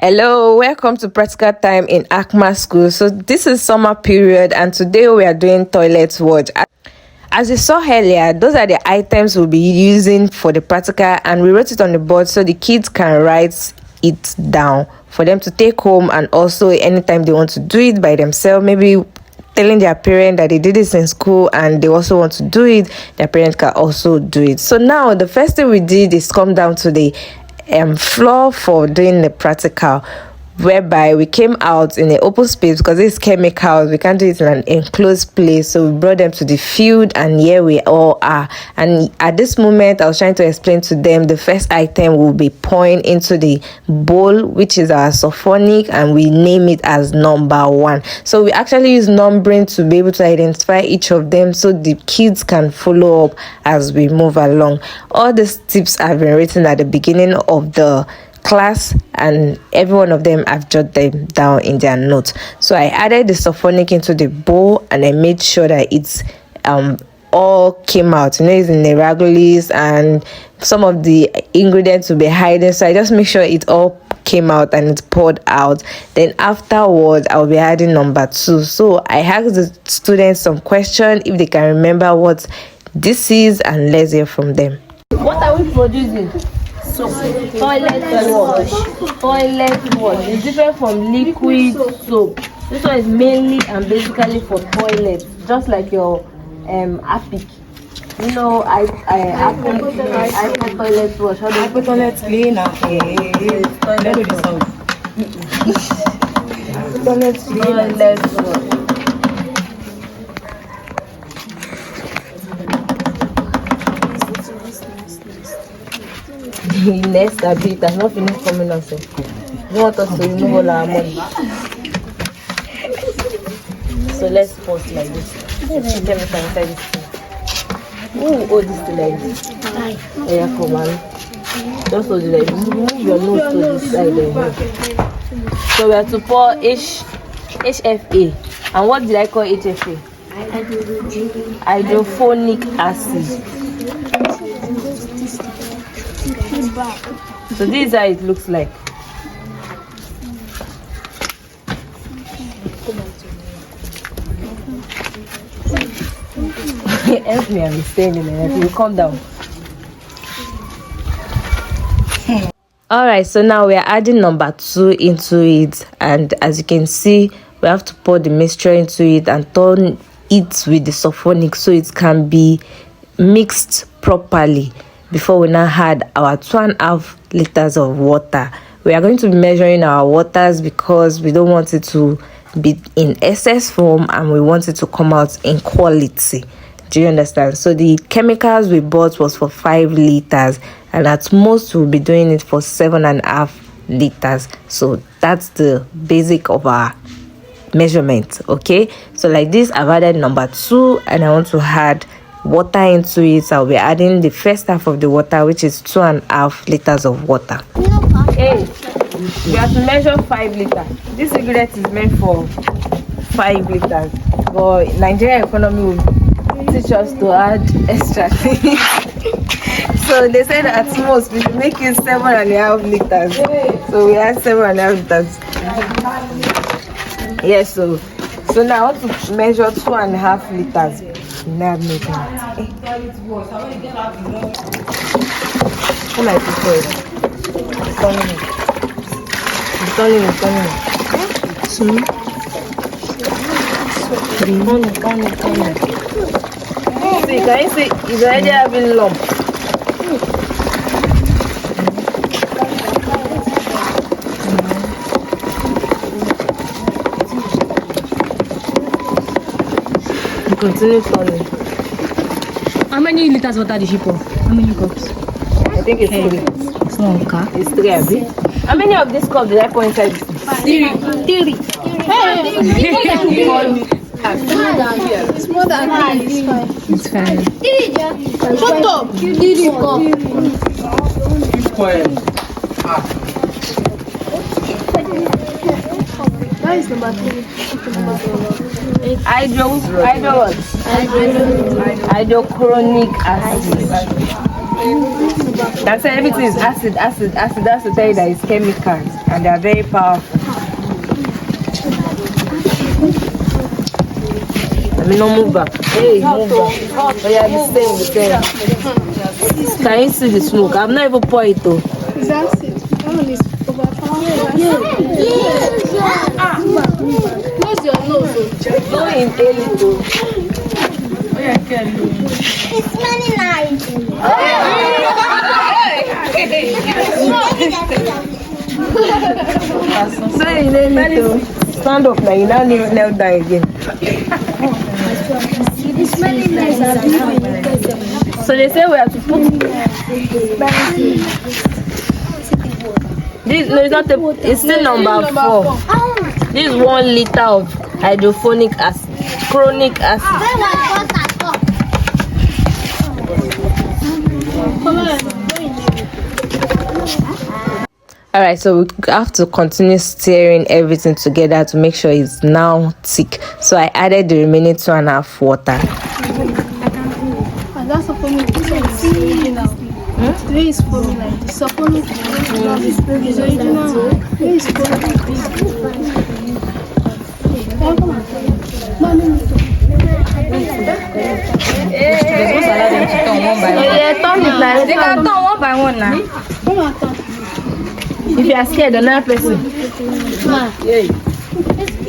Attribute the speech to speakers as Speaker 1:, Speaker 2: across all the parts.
Speaker 1: Hello, welcome to Practical Time in ACMA School. So this is summer period and today we are doing toilet watch. As you saw earlier, those are the items we'll be using for the practical and we wrote it on the board so the kids can write it down for them to take home, and also anytime they want to do it by themselves, maybe telling their parent that they did this in school and they also want to do it, their parent can also do it. So now the first thing we did is come down to the floor for doing the practical, whereby we came out in an open space because it's chemicals, we can't do it in an enclosed place, so we brought them to the field and here we all are. And at this moment I was trying to explain to them the first item will be pouring into the bowl, which is our sulfonic, and we name it as number 1. So we actually use numbering to be able to identify each of them so the kids can follow up as we move along. All these tips have been written at the beginning of the class and every one of them I've jotted them down in their notes. So I added the sulfonic into the bowl and I made sure that it's all came out. You know, it's in the regulars and some of the ingredients will be hidden, so I just make sure it all came out and it's poured out. Then afterwards I'll be adding number 2. So I asked the students some question if they can remember what this is, and let's hear from them.
Speaker 2: What are we producing? Soap. Toilet wash. Toilet wash is different from liquid soap. This one is mainly and basically for toilets, just like your Apic. You know, I put toilet wash. How do you put toilet cleaner? Toilet wash. Next a bit has not finished coming out. You want us to remove all our money. So let's pause like this. Let's put chemical inside this thing. Oh, this thing like this. Yeah, come on. Just hold it like this. Move your nose to this side there. So we have to pour HFA. And what did I call HFA? Hydrofonic acid. So this is how it looks like. Help me, I'm standing there. You calm down.
Speaker 1: Alright, so now we are adding number 2 into it, and as you can see we have to pour the mixture into it and turn it with the sulfonic so it can be mixed properly before we now add our 2.5 liters of water. We are going to be measuring our waters because we don't want it to be in excess form and we want it to come out in quality. Do you understand? So the chemicals we bought was for 5 liters and at most we'll be doing it for 7.5 liters. So that's the basic of our measurement. Okay, so like this I've added number 2 and I want to add water into it. So I'll be adding the first half of the water, which is 2.5 liters of water.
Speaker 2: Hey, you have to measure 5 liters. This ingredient is meant for 5 liters, but Nigerian economy will teach us to add extra things. So they said at most we should make it 7.5 liters. So we add 7.5 liters. Yes, so now I want to measure 2.5 liters. Now I'm making it. Come like this. It's turning it. So, see, can you see? It's already having lump. Continue turning.
Speaker 3: How many liters water did she pour? How many cups?
Speaker 2: I think it's 3.
Speaker 3: It's not okay.
Speaker 2: It's 3, Abby. How many of these cups did I pour inside this?
Speaker 3: 3.
Speaker 2: Hey!
Speaker 4: It's more than 5.
Speaker 3: It's 5.
Speaker 4: Shut up! You did it. That is number 3.
Speaker 2: Hydrochloric acid. That's everything is acid. That's to tell you that it's chemicals.
Speaker 1: and they are very powerful. Let me not move back. Hey, move back. Oh yeah, the same. Can you see the smoke? I've not even poured it though.
Speaker 4: That's it. That one is overpowering. Close your nose.
Speaker 1: No inhaling though.
Speaker 5: It's smelling nice.
Speaker 1: So inhaling though. Stand up now, you now kneel down again.
Speaker 5: It's smelling nice.
Speaker 2: So they say we have to put this. No, it's not it's still number 4. This is 1 liter of hydrophonic acid, chronic acid.
Speaker 1: Alright, so we have to continue stirring everything together to make sure it's now thick. So I added the remaining 2.5 water.
Speaker 4: And that's a formula. This one is original. The way it's forming like this. So formula is original. The way it's
Speaker 2: They can turn one by one now.
Speaker 4: Come on, come.
Speaker 2: If you are scared, another person.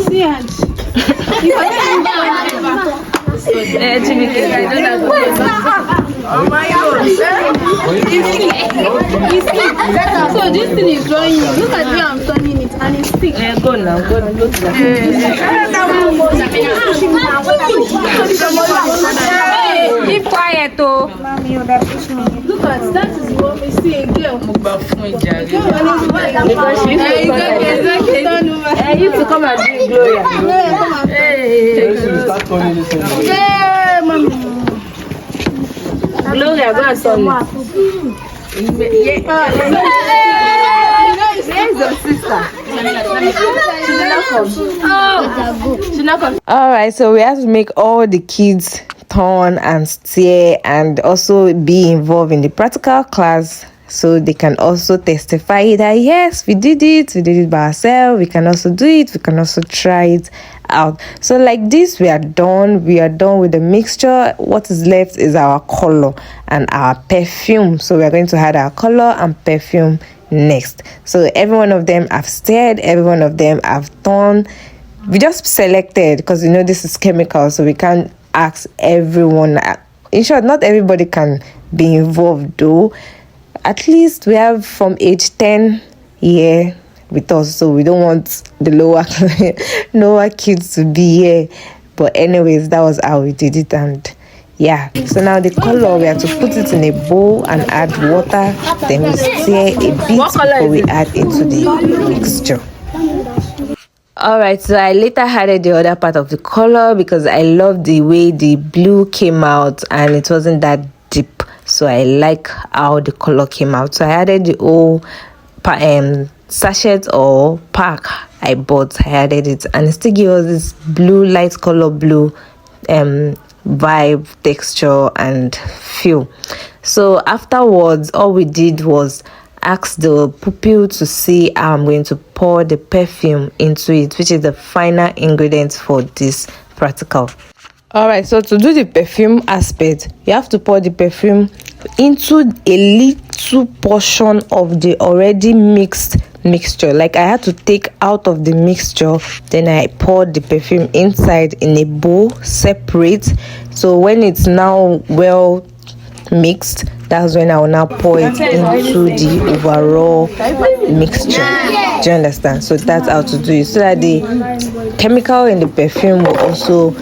Speaker 4: See and so this thing is drawing you. Look at where I'm turning it and it's thick.
Speaker 2: Go now, go to that. Keep quiet, oh.
Speaker 4: Look at that is what we see a girl.
Speaker 2: Because she
Speaker 4: Exactly.
Speaker 2: you to come and drink Gloria.
Speaker 4: Yeah, mommy.
Speaker 2: Gloria, go and turn it. Where's your sister? She's not come.
Speaker 1: Alright, so we have to make all the kids turn and steer and also be involved in the practical class, so they can also testify that yes, we did it by ourselves, we can also do it, we can also try it out. So like this, we are done with the mixture. What is left is our color and our perfume. So we are going to add our color and perfume next. So every one of them I've stirred, every one of them I've done. We just selected because you know this is chemical, so we can't ask everyone. In short, not everybody can be involved though. At least we have from age 10 here with us, so we don't want the lower kids to be here. But anyways, that was how we did it. And yeah, so now the color, we have to put it in a bowl and add water, then we stir a bit before we add into the mixture. Alright, so I later added the other part of the color because I love the way the blue came out and it wasn't that deep, so I like how the color came out. So I added the whole sachet or pack I bought. I added it and it still gives us this blue, light color blue vibe, texture and feel. So afterwards, all we did was ask the pupil to see how I'm going to pour the perfume into it, which is the final ingredient for this practical. Alright, so to do the perfume aspect, you have to pour the perfume into a little portion of the already mixed mixture. Like I had to take out of the mixture, then I poured the perfume inside in a bowl separate. So when it's now well mixed, that's when I will now pour it into the overall mixture. Do you understand? So that's how to do it, so that the chemical in the perfume will also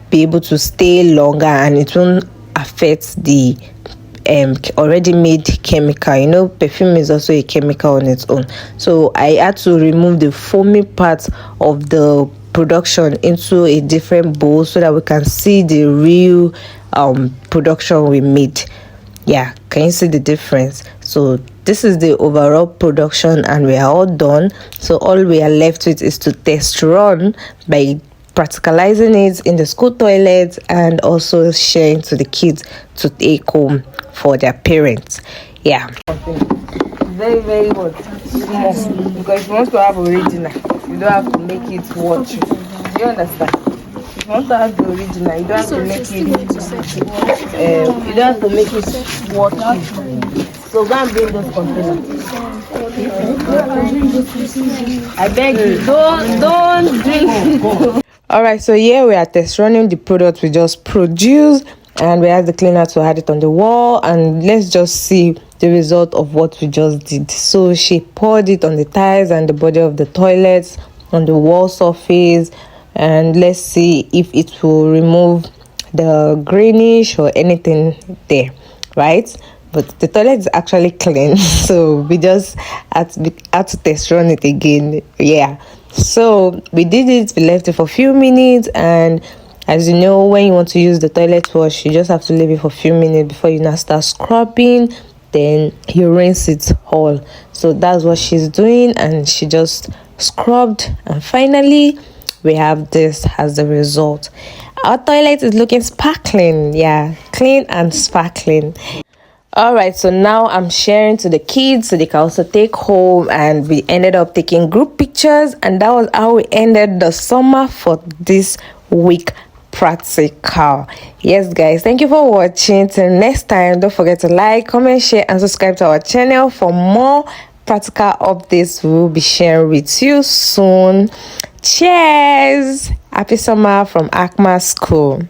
Speaker 1: be able to stay longer and it won't affect the already made chemical. You know, perfume is also a chemical on its own. So I had to remove the foamy part of the production into a different bowl so that we can see the real production we made. Yeah, can you see the difference? So this is the overall production and we are all done. So all we are left with is to test run by practicalizing it in the school toilets and also sharing to the kids to take home for their parents. Yeah.
Speaker 2: very, very what? Small. Because if you want to have original, you don't have to make it watery. Do you understand? If you want to have the original, you don't have to make it you don't have to make it watery. So go and bring those containers. I beg you, don't drink.
Speaker 1: All right, so here we are test running the product we just produced, and we have the cleaner to add it on the wall, and let's just see the result of what we just did. So she poured it on the tiles and the body of the toilets, on the wall surface, and let's see if it will remove the greenish or anything there, right? But the toilet is actually clean, so we just had to test run it again. Yeah, so we did it, we left it for a few minutes, and as you know, when you want to use the toilet wash, you just have to leave it for a few minutes before you now start scrubbing. Then you rinse it all. So that's what she's doing, and she just scrubbed, and finally we have this as the result. Our toilet is looking sparkling, yeah, clean and sparkling. All right, so now I'm sharing to the kids so they can also take home, and we ended up taking group pictures, and that was how we ended the summer for this week practical. Yes guys, thank you for watching. Till next time, don't forget to like, comment, share, and subscribe to our channel for more practical updates we will be sharing with you soon. Cheers! Happy summer from ACMA School.